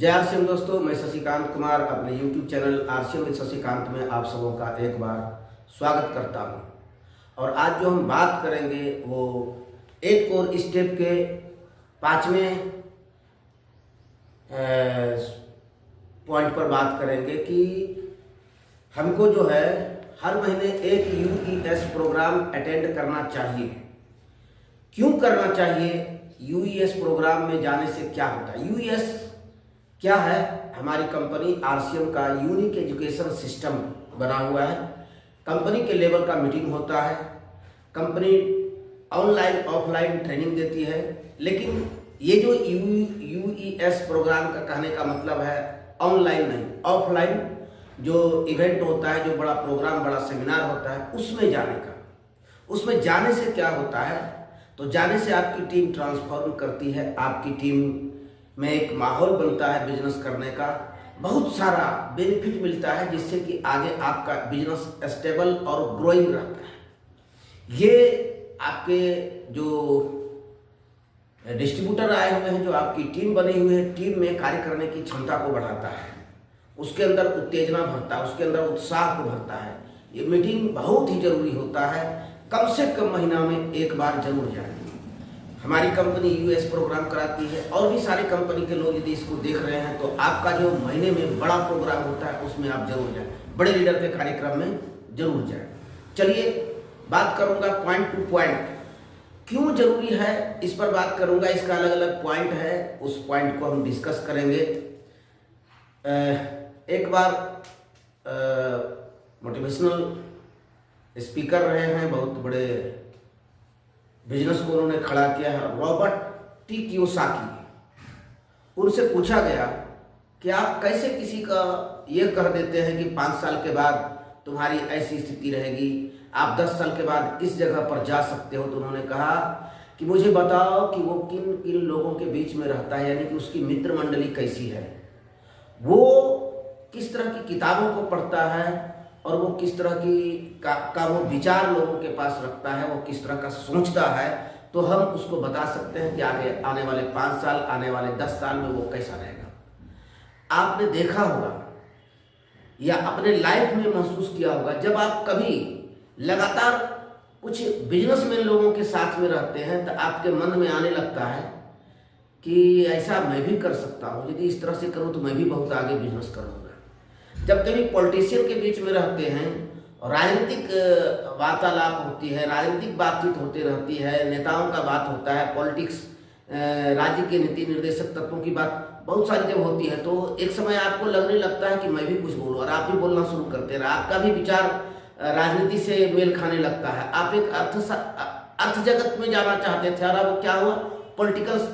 जय आरसीएम दोस्तों, मैं शशिकांत कुमार अपने YouTube channel RCM with Shashikant में आप सबों का एक बार स्वागत करता हूं। और आज जो हम बात करेंगे वो 8 कोर स्टेप के 5वें पॉइंट पर बात करेंगे कि हमको जो है हर महीने एक UES प्रोग्राम अटेंड करना चाहिए। क्यों करना चाहिए? UES प्रोग्राम में जाने से क्या होता है? UES क्या है? हमारी कंपनी आरसीएम का यूनिक एजुकेशन सिस्टम बना हुआ है। कंपनी के लेवल का मीटिंग होता है, कंपनी ऑनलाइन ऑफलाइन ट्रेनिंग देती है। लेकिन ये जो UES प्रोग्राम का कहने का मतलब है ऑनलाइन नहीं, ऑफलाइन जो इवेंट होता है, जो बड़ा प्रोग्राम, बड़ा सेमिनार होता है, उसमें जाने का। उसमें जाने से क्या होता है? तो जाने से आपकी टीम ट्रांसफॉर्म करती है, आपकी टीम में एक माहौल बनता है बिजनेस करने का, बहुत सारा बेनिफिट मिलता है जिससे कि आगे आपका बिजनेस स्टेबल और ग्रोइंग रहता है। ये आपके जो डिस्ट्रीब्यूटर आए हुए हैं, जो आपकी टीम बनी हुई है, टीम में कार्य करने की क्षमता को बढ़ाता है, उसके अंदर उत्तेजना भरता है, उसके अंदर उत्साह को भरता है। ये मीटिंग बहुत ही जरूरी होता है, कम से कम महीना में एक बार जरूर जाए। हमारी कंपनी UES प्रोग्राम कराती है और भी सारी कंपनी के लोग यदि इसको देख रहे हैं तो आपका जो महीने में बड़ा प्रोग्राम होता है उसमें आप जरूर जाएं, बड़े लीडर के कार्यक्रम में जरूर जाएं। चलिए बात करूंगा पॉइंट टू पॉइंट, क्यों जरूरी है इस पर बात करूंगा। इसका अलग अलग पॉइंट है, उस पॉइंट को हम डिस्कस करेंगे। एक बार मोटिवेशनल स्पीकर रहे हैं, बहुत बड़े बिजनेस को उन्होंने खड़ा किया है, रॉबर्ट टी कियोसाकी। उनसे पूछा गया कि आप कैसे किसी का ये कह देते हैं कि 5 साल के बाद तुम्हारी ऐसी स्थिति रहेगी, आप 10 साल के बाद इस जगह पर जा सकते हो। तो उन्होंने कहा कि मुझे बताओ कि वो किन किन लोगों के बीच में रहता है, यानी कि उसकी मित्र मंडली कैसी है, वो किस तरह की किताबों को पढ़ता है और वो किस तरह की का वो विचार लोगों के पास रखता है, वो किस तरह का सोचता है। तो हम उसको बता सकते हैं कि आगे आने वाले 5 साल, आने वाले 10 साल में वो कैसा रहेगा। आपने देखा होगा या अपने लाइफ में महसूस किया होगा, जब आप कभी लगातार कुछ बिजनेसमैन लोगों के साथ में रहते हैं तो आपके मन में आने लगता है कि ऐसा मैं भी कर सकता हूँ, यदि इस तरह से करूँ तो मैं भी बहुत आगे बिजनेस करूँगा। जब कभी पॉलिटिशियन के बीच में रहते हैं और राजनीतिक वार्तालाप होती है, राजनीतिक बातचीत होती रहती है, नेताओं का बात होता है, पॉलिटिक्स, राज्य के नीति निर्देशक तत्वों की बात बहुत सारी जब होती है, तो एक समय आपको लगने लगता है कि मैं भी कुछ बोलूँ, और आप भी बोलना शुरू करते हैं। आपका भी विचार राजनीति से मेल खाने लगता है, आप एक अर्थ जगत में जाना चाहते थे और अब क्या हुआ, पॉलिटिकल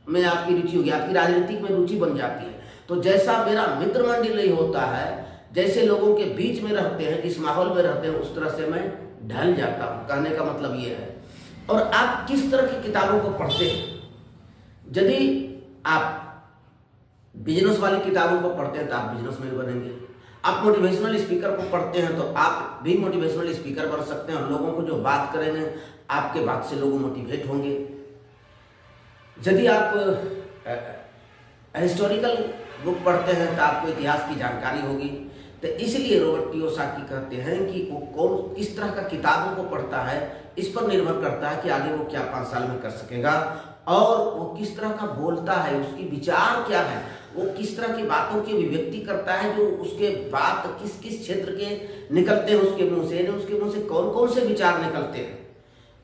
में आपकी रुचि होगी, आपकी राजनीतिक में रुचि बन जाती है। तो जैसा मेरा मित्र मंडली होता है, जैसे लोगों के बीच में रहते हैं, जिस माहौल में रहते हैं, उस तरह से मैं ढल जाता हूँ। कहने का मतलब ये है। और आप किस तरह की किताबों को पढ़ते हैं? यदि आप बिजनेस वाली किताबों को पढ़ते हैं तो आप बिजनेसमैन बनेंगे। आप मोटिवेशनल स्पीकर को पढ़ते हैं तो आप भी मोटिवेशनल स्पीकर बन सकते हैं, और लोगों को जो बात करेंगे आपके बात से लोग मोटिवेट होंगे। यदि आप हिस्टोरिकल बुक पढ़ते हैं तो आपको इतिहास की जानकारी होगी। तो इसलिए रॉबर्ट कियोसाकी कहते हैं कि वो कौन किस तरह का किताबों को पढ़ता है, इस पर निर्भर करता है कि आगे वो क्या 5 साल में कर सकेगा, और वो किस तरह का बोलता है, उसकी विचार क्या है, वो किस तरह की बातों की अभिव्यक्ति करता है, जो उसके बात किस किस क्षेत्र के निकलते हैं उसके मुंह से, यानी उसके मुंह से कौन कौन से विचार निकलते हैं,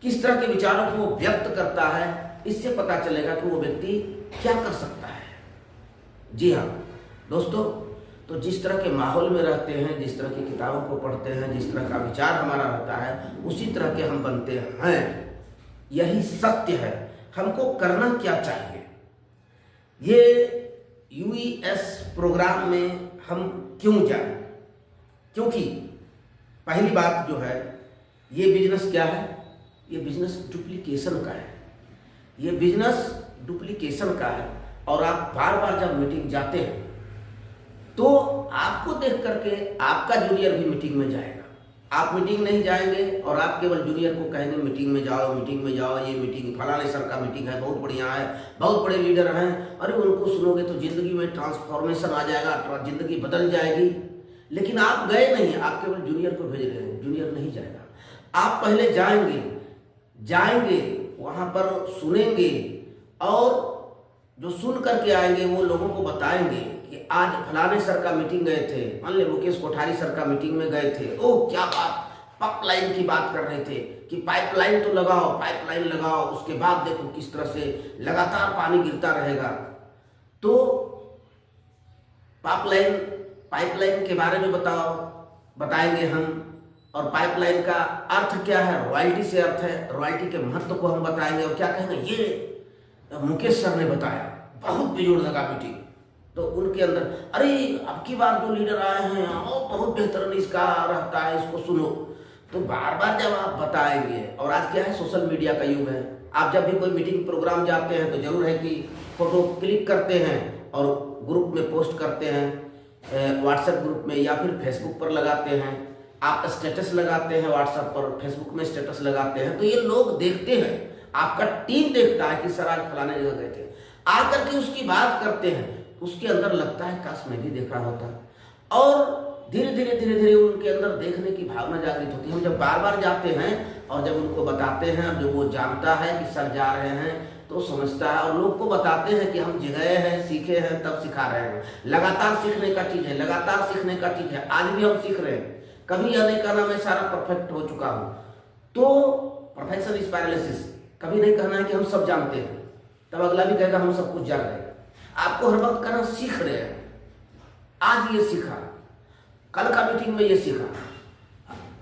किस तरह के विचारों को वो व्यक्त करता है। इससे पता चलेगा कि वो व्यक्ति क्या कर सकता है। जी हाँ दोस्तों, तो जिस तरह के माहौल में रहते हैं, जिस तरह की किताबों को पढ़ते हैं, जिस तरह का विचार हमारा होता है, उसी तरह के हम बनते हैं। यही सत्य है। हमको करना क्या चाहिए? ये UES प्रोग्राम में हम क्यों जाएं? क्योंकि पहली बात जो है, ये बिजनेस क्या है? ये बिजनेस डुप्लीकेशन का है। ये बिजनेस डुप्लीकेशन का है। और आप बार बार जब मीटिंग जाते हैं तो आपको देख करके आपका जूनियर भी मीटिंग में जाएगा, आप मीटिंग नहीं जाएंगे और आप केवल जूनियर को कहेंगे मीटिंग में जाओ, मीटिंग में जाओ, ये मीटिंग फलाने सर का मीटिंग है, बहुत बढ़िया है, बहुत बड़े लीडर हैं, अरे उनको सुनोगे तो ज़िंदगी में ट्रांसफॉर्मेशन आ जाएगा, ज़िंदगी बदल जाएगी। लेकिन आप गए नहीं, आप केवल जूनियर को भेज रहे हैं, जूनियर नहीं जाएगा। आप पहले जाएंगे वहाँ पर सुनेंगे और जो सुन करके आएंगे वो लोगों को बताएंगे कि आज फलाने सर का मीटिंग गए थे, मान ली मुकेश कोठारी सर का मीटिंग में गए थे, ओह क्या बात, पाइपलाइन की बात कर रहे थे कि पाइपलाइन तो लगाओ, पाइपलाइन लगाओ, उसके बाद देखो किस तरह से लगातार पानी गिरता रहेगा। तो पाइपलाइन के बारे में बताएंगे हम, और पाइपलाइन का अर्थ क्या है, रॉयल्टी से अर्थ है, रॉयल्टी के महत्व को हम बताएंगे। और क्या कहेंगे, ये मुकेश सर ने बताया, बहुत बेजोड़ लगा मीटिंग। तो उनके अंदर अरे अब की बार जो लीडर आए हैं वो बहुत बेहतरीन इसका रहता है, इसको सुनो। तो बार बार जब आप बताएंगे, और आज क्या है, सोशल मीडिया का युग है, आप जब भी कोई मीटिंग प्रोग्राम जाते हैं तो जरूर है कि फोटो क्लिक करते हैं और ग्रुप में पोस्ट करते हैं, व्हाट्सएप ग्रुप में या फिर फेसबुक पर लगाते हैं, आप स्टेटस लगाते हैं व्हाट्सएप पर, फेसबुक में स्टेटस लगाते हैं, तो ये लोग देखते हैं, आपका टीम देखता है कि सर आज फलाने जगह गए थे, आकर के उसकी बात करते हैं, उसके अंदर लगता है काश मैं भी देखा होता, और धीरे धीरे उनके अंदर देखने की भावना जागृत होती है। हम जब बार बार जाते हैं और जब उनको बताते हैं, जब वो जानता है कि सर जा रहे हैं तो समझता है, और लोग को बताते हैं कि हम गए हैं, सीखे हैं, तब सिखा रहे हैं। लगातार सीखने का चीज़ है, लगातार सीखने का चीज़ है, आज भी हम सीख रहे हैं। कभी यह नहीं कहना मैं सारा परफेक्ट हो चुका हूँ, तो परफेक्शन इज पैरालिसिस। कभी नहीं कहना है कि हम सब जानते हैं, तब अगला भी कहेगा हम सब कुछ जान रहे हैं। आपको हर वक्त कहना सीख रहे हैं, आज ये सीखा, कल का मीटिंग में ये सीखा,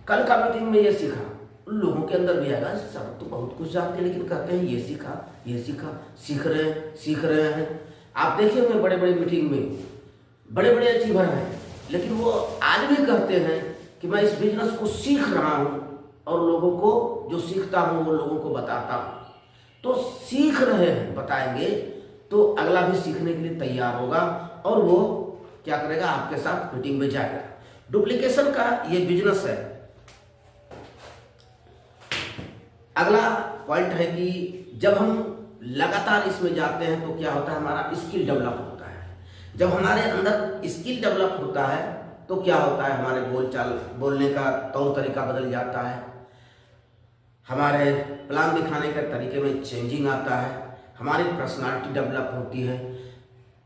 कल का मीटिंग में ये सीखा। उन लोगों के अंदर भी आएगा सब तो बहुत कुछ जानते हैं, लेकिन कहते हैं ये सीखा, ये सीखा, सीख रहे हैं। आप देखिए होंगे बड़े बड़े मीटिंग में बड़े बड़े अचीवर हैं, लेकिन वो आज भी कहते हैं कि मैं इस बिजनेस को सीख रहा हूँ और लोगों को जो सीखता हूँ वो लोगों को बताता हूँ। तो सीख रहे हैं, बताएंगे तो अगला भी सीखने के लिए तैयार होगा और वो क्या करेगा, आपके साथ मीटिंग में जाएगा। डुप्लीकेशन का ये बिजनेस है। अगला पॉइंट है कि जब हम लगातार इसमें जाते हैं तो क्या होता है, हमारा स्किल डेवलप होता है। जब हमारे अंदर स्किल डेवलप होता है तो क्या होता है, हमारे बोलने का तौर तरीका बदल जाता है, हमारे प्लान दिखाने के तरीके में चेंजिंग आता है, हमारी पर्सनालिटी डेवलप होती है,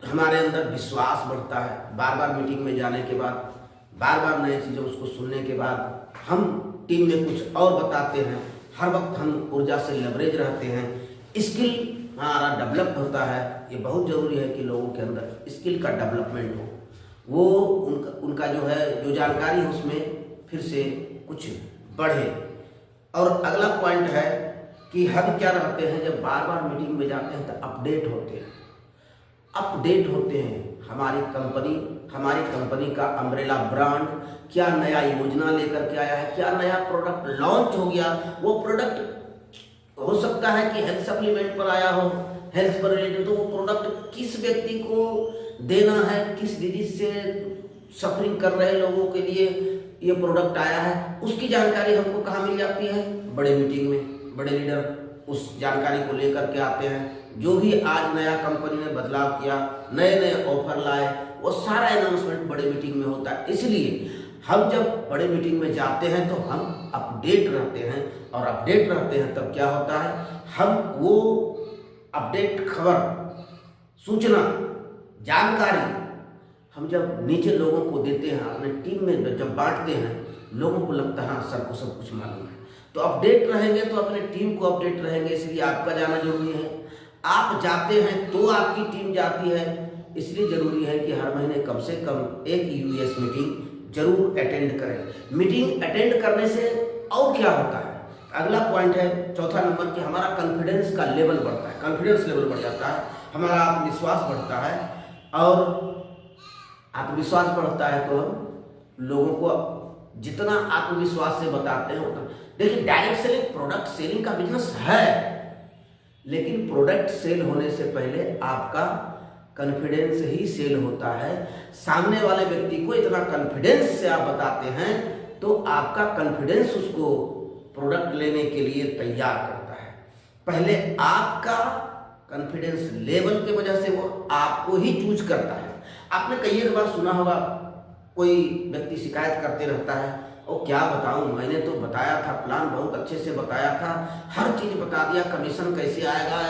हमारे अंदर विश्वास बढ़ता है। बार बार मीटिंग में जाने के बाद, बार बार नई चीज़ें उसको सुनने के बाद हम टीम में कुछ और बताते हैं, हर वक्त हम ऊर्जा से लेवरेज रहते हैं, स्किल हमारा डेवलप होता है। ये बहुत ज़रूरी है कि लोगों के अंदर स्किल का डेवलपमेंट हो, वो उनका जो है, जो जानकारी है उसमें फिर से कुछ बढ़े। और अगला पॉइंट है कि हम क्या रहते हैं, जब बार बार मीटिंग में जाते हैं तो अपडेट होते हैं। हमारी कंपनी का अम्ब्रेला ब्रांड क्या नया योजना लेकर के आया है, क्या नया प्रोडक्ट लॉन्च हो गया। वो प्रोडक्ट हो सकता है कि हेल्थ सप्लीमेंट पर आया हो, हेल्थ पर रिलेटेड, तो वो प्रोडक्ट किस व्यक्ति को देना है, किस डिजीज से सफरिंग कर रहे लोगों के लिए ये प्रोडक्ट आया है, उसकी जानकारी हमको कहाँ मिल जाती है, बड़े मीटिंग में। बड़े लीडर उस जानकारी को लेकर के आते हैं। जो भी आज नया कंपनी ने बदलाव किया, नए नए ऑफर लाए, वो सारा अनाउंसमेंट बड़े मीटिंग में होता है। इसलिए हम जब बड़े मीटिंग में जाते हैं तो हम अपडेट रहते हैं, और अपडेट रहते हैं तब क्या होता है, हम वो अपडेट, खबर, सूचना, जानकारी हम जब नीचे लोगों को देते हैं, अपने टीम में जब बांटते हैं, लोगों को लगता है हाँ सर को सब कुछ मालूम है। तो अपडेट रहेंगे तो अपने टीम को अपडेट रहेंगे, इसलिए आपका जाना जरूरी है। आप जाते हैं तो आपकी टीम जाती है, इसलिए जरूरी है कि हर महीने कम से कम एक यूएस मीटिंग जरूर अटेंड करें। मीटिंग अटेंड करने से और क्या होता है, अगला पॉइंट है चौथा नंबर कि हमारा कॉन्फिडेंस का लेवल बढ़ता है, कॉन्फिडेंस लेवल बढ़ जाता है, हमारा आत्मविश्वास बढ़ता है, और आत्मविश्वास बढ़ता है तो हम लोगों को जितना आत्मविश्वास से बताते हैं उतना। देखिए डायरेक्ट सेलिंग प्रोडक्ट सेलिंग का बिजनेस है, लेकिन प्रोडक्ट सेल होने से पहले आपका कॉन्फिडेंस ही सेल होता है। सामने वाले व्यक्ति को इतना कॉन्फिडेंस से आप बताते हैं तो आपका कॉन्फिडेंस उसको प्रोडक्ट लेने के लिए तैयार करता है। पहले आपका कॉन्फिडेंस लेवल की वजह से वो आपको ही चूज करता है। आपने कई एक बार सुना होगा, कोई व्यक्ति शिकायत करते रहता है, और क्या बताऊं, मैंने तो बताया था, प्लान बहुत अच्छे से बताया था, हर चीज बता दिया, कमीशन कैसे आएगा,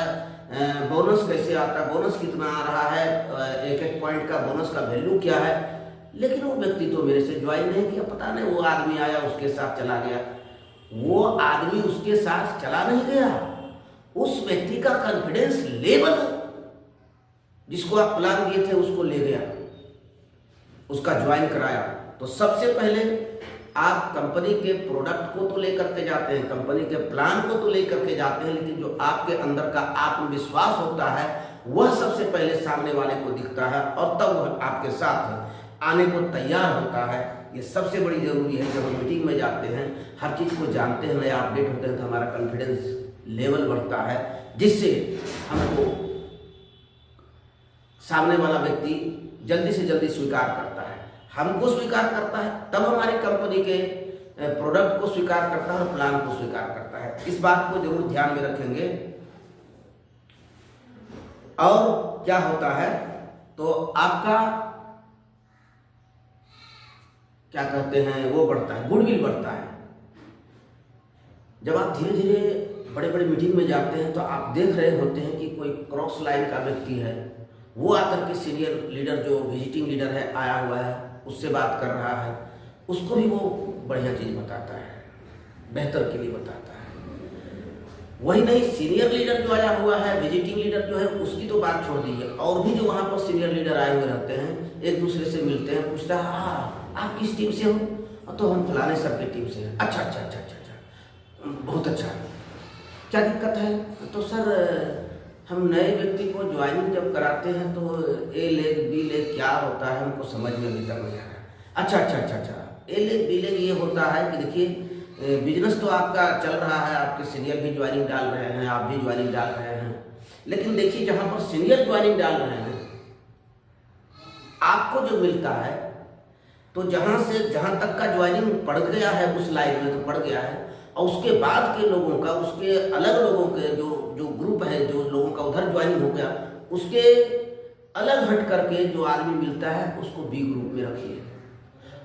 बोनस कैसे आता, बोनस कितना आ रहा है, एक एक पॉइंट का बोनस का वैल्यू क्या है, लेकिन वो व्यक्ति तो मेरे से ज्वाइन नहीं किया। पता नहीं वो आदमी आया उसके साथ चला गया। वो आदमी उसके साथ चला नहीं गया, उस व्यक्ति का कॉन्फिडेंस लेवल जिसको आप प्लान दिए थे उसको ले गया, उसका ज्वाइन कराया। तो सबसे पहले आप कंपनी के प्रोडक्ट को तो लेकर के जाते हैं, कंपनी के प्लान को तो लेकर के जाते हैं, लेकिन जो आपके अंदर का आत्मविश्वास होता है वह सबसे पहले सामने वाले को दिखता है, और तब वह आपके साथ आने को तैयार होता है। ये सबसे बड़ी जरूरी है। जब हम मीटिंग में जाते हैं, हर चीज़ को जानते हैं, नया अपडेट होते हैं, तो हमारा कॉन्फिडेंस लेवल बढ़ता है, जिससे हमको सामने वाला व्यक्ति जल्दी से जल्दी स्वीकार करता है, हमको स्वीकार करता है, तब हमारी कंपनी के प्रोडक्ट को स्वीकार करता है और प्लान को स्वीकार करता है। इस बात को जरूर ध्यान में रखेंगे। और क्या होता है, तो आपका क्या कहते हैं, वो बढ़ता है, गुडविल बढ़ता है। जब आप धीरे धीरे बड़े बड़े मीटिंग में जाते हैं, तो आप देख रहे होते हैं कि कोई क्रॉस लाइन का व्यक्ति है, वो आकर के सीनियर लीडर, जो विजिटिंग लीडर है, आया हुआ है, उससे बात कर रहा है, उसको भी वो बढ़िया चीज़ बताता है, बेहतर के लिए बताता है। वही नहीं, सीनियर लीडर जो आया हुआ है, विजिटिंग लीडर जो है, उसकी तो बात छोड़ दीजिए, और भी जो वहाँ पर सीनियर लीडर आए हुए रहते हैं, एक दूसरे से मिलते हैं, पूछता है आप किस टीम से हो, तो हम फलाने सर की टीम से हैं। अच्छा अच्छा अच्छा अच्छा अच्छा, बहुत अच्छा, क्या दिक्कत है, तो सर हम नए व्यक्ति को ज्वाइनिंग जब कराते हैं तो ए लेग बी लेग क्या होता है, हमको समझ में अभी तक नहीं आ रहा। अच्छा अच्छा अच्छा अच्छा, ए लेग बी लेग ये होता है कि देखिए, बिजनेस तो आपका चल रहा है, आपके सीनियर भी ज्वाइनिंग डाल रहे हैं, आप भी ज्वाइनिंग डाल रहे हैं, लेकिन देखिए जहाँ पर सीनियर ज्वाइनिंग डाल रहे हैं, आपको जो मिलता है, तो जहाँ से जहाँ तक का ज्वाइनिंग पड़ गया है उस लाइन में तो पड़ गया है, और उसके बाद के लोगों का, उसके अलग लोगों के जो ग्रुप है, जो लोगों का उधर ज्वाइनिंग हो गया, उसके अलग हट करके जो आदमी मिलता है उसको बी ग्रुप में रखिए,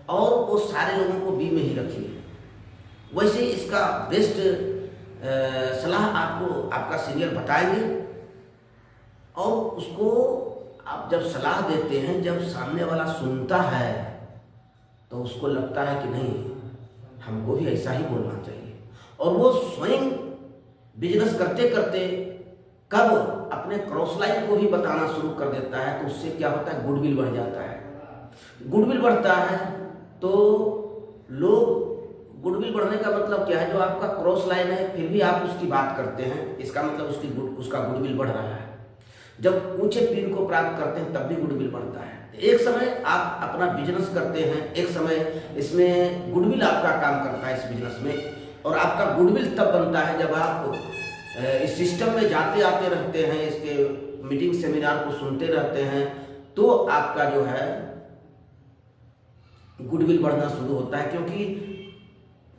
और वो सारे लोगों को बी में ही रखिए। वैसे इसका बेस्ट सलाह आपको आपका सीनियर बताएंगे, और उसको आप जब सलाह देते हैं, जब सामने वाला सुनता है, तो उसको लगता है कि नहीं, हमको भी ऐसा ही बोलना चाहिए, और वो स्वयं बिजनेस करते करते कब अपने क्रॉस लाइन को भी बताना शुरू कर देता है, तो उससे क्या होता है, गुडविल बढ़ जाता है। गुडविल बढ़ता है तो लोग, गुडविल बढ़ने का मतलब क्या है, जो आपका क्रॉस लाइन है फिर भी आप उसकी बात करते हैं, इसका मतलब उसका गुडविल बढ़ रहा है। जब ऊंचे पीन को प्राप्त करते हैं तब भी गुडविल बढ़ता है। एक समय आप अपना बिजनेस करते हैं, एक समय इसमें गुडविल आपका काम करता है इस बिजनेस में, और आपका गुडविल तब बनता है जब आप इस सिस्टम में जाते आते रहते हैं, इसके मीटिंग सेमिनार को सुनते रहते हैं, तो आपका जो है गुडविल बढ़ना शुरू होता है। क्योंकि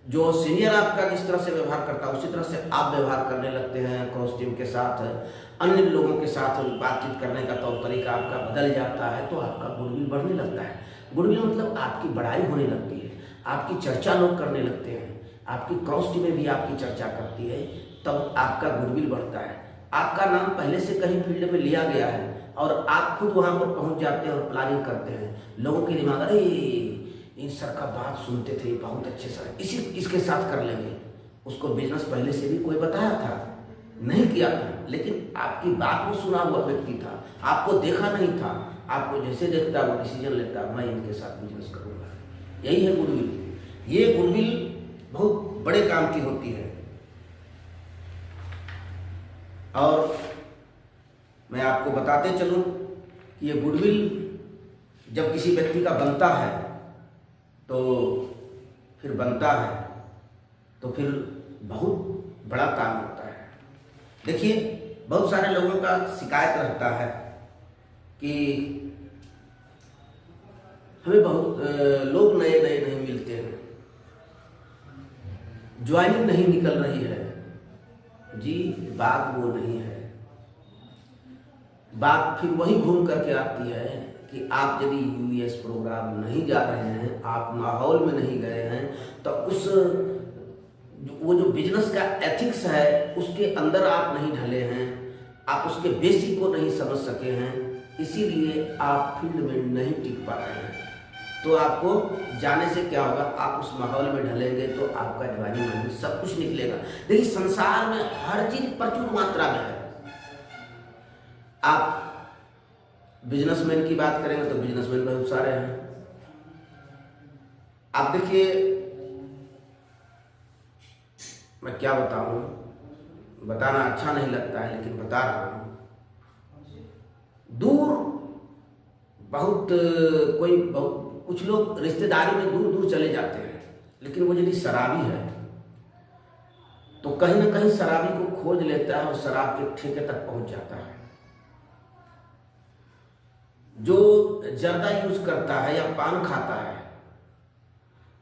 जो सीनियर आपका जिस तरह से व्यवहार करता है उसी तरह से आप व्यवहार करने लगते हैं, क्रॉस टीम के साथ, अन्य लोगों के साथ बातचीत करने का तौर तरीका आपका बदल जाता है, तो आपका गुडविल बढ़ने लगता है। गुडविल मतलब आपकी बड़ाई होने लगती है, आपकी चर्चा लोग करने लगते हैं, आपकी क्रॉस टीमें भी आपकी चर्चा करती है, तब आपका गुडविल बढ़ता है। आपका नाम पहले से कहीं फील्ड में लिया गया है और आप खुद वहाँ पर पहुँच जाते हैं और प्लानिंग करते हैं, लोगों के दिमाग, अरे इन सर का बात सुनते थे, बहुत अच्छे सर, इसके साथ कर लेंगे। उसको बिजनेस पहले से भी कोई बताया था, नहीं किया था, लेकिन आपकी बात को सुना हुआ व्यक्ति था, आपको देखा नहीं था, आपको जैसे देखता वो डिसीजन लेता, मैं इनके साथ बिजनेस करूँगा। यही है गुडविल। ये गुडविल बहुत बड़े काम की होती है। और मैं आपको बताते चलूं कि ये गुडविल जब किसी व्यक्ति का बनता है तो फिर बहुत बड़ा काम होता है। देखिए, बहुत सारे लोगों का शिकायत रहता है कि हमें बहुत लोग नए नए नहीं मिलते हैं, ज्वाइनिंग नहीं निकल रही है। जी, बात वो नहीं है। बात फिर वही घूम करके आती है कि आप यदि यूएस प्रोग्राम नहीं जा रहे हैं, आप माहौल में नहीं गए हैं, तो वो जो बिजनेस का एथिक्स है उसके अंदर आप नहीं ढले हैं, आप उसके बेसिक को नहीं समझ सके हैं, इसीलिए आप फील्ड में नहीं टिक पा रहे हैं। तो आपको जाने से क्या होगा, आप उस माहौल में ढलेंगे तो आपका ज्वाइनिंग मनी सब कुछ निकलेगा। देखिए, संसार में हर चीज प्रचुर मात्रा में है। आप बिजनेसमैन की बात करेंगे तो बिजनेसमैन बहुत सारे हैं। आप देखिए, मैं क्या बताऊं, बताना अच्छा नहीं लगता है लेकिन बता रहा हूं। दूर बहुत कुछ लोग रिश्तेदारी में दूर दूर चले जाते हैं, लेकिन वो यदि शराबी है तो कहीं ना कहीं शराबी को खोज लेता है और शराब के ठेके तक पहुंच जाता है। जो जर्दा यूज करता है या पान खाता है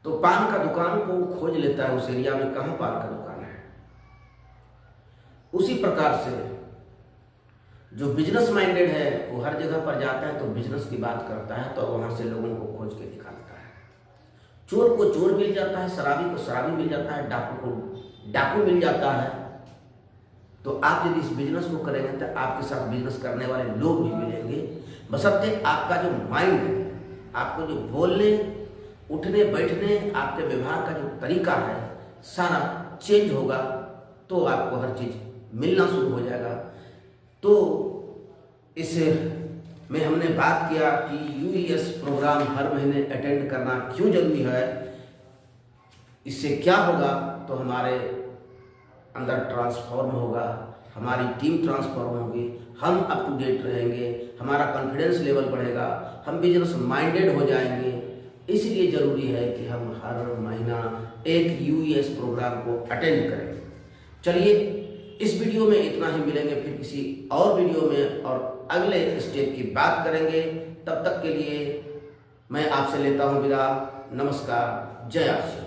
तो पान का दुकान को खोज लेता है उस एरिया में, कहाँ पान का दुकान है। उसी प्रकार से जो बिजनेस माइंडेड है वो हर जगह पर जाता है तो बिजनेस की बात करता है, तो वहां से लोगों को खोज के निकालता है। चोर को चोर मिल जाता है, शराबी को शराबी मिल जाता है, डाकू को डाकू मिल जाता है। तो आप यदि इस बिजनेस को करेंगे तो आपके साथ बिजनेस करने वाले लोग भी मिलेंगे, बशर्ते आपका जो माइंड है, आपको जो बोलने उठने बैठने आपके व्यवहार का जो तरीका है सारा चेंज होगा, तो आपको हर चीज मिलना शुरू हो जाएगा। तो इस में हमने बात किया कि यूएस प्रोग्राम हर महीने अटेंड करना क्यों जरूरी है। इससे क्या होगा, तो हमारे अंदर ट्रांसफॉर्म होगा, हमारी टीम ट्रांसफॉर्म होगी, हम अप टू डेट रहेंगे, हमारा कॉन्फिडेंस लेवल बढ़ेगा, हम बिजनेस माइंडेड हो जाएंगे। इसलिए ज़रूरी है कि हम हर महीना एक यूएस प्रोग्राम को अटेंड करें। चलिए, इस वीडियो में इतना ही, मिलेंगे फिर किसी और वीडियो में और अगले स्टेप की बात करेंगे। तब तक के लिए मैं आपसे लेता हूँ विदा। नमस्कार, जय आशीष।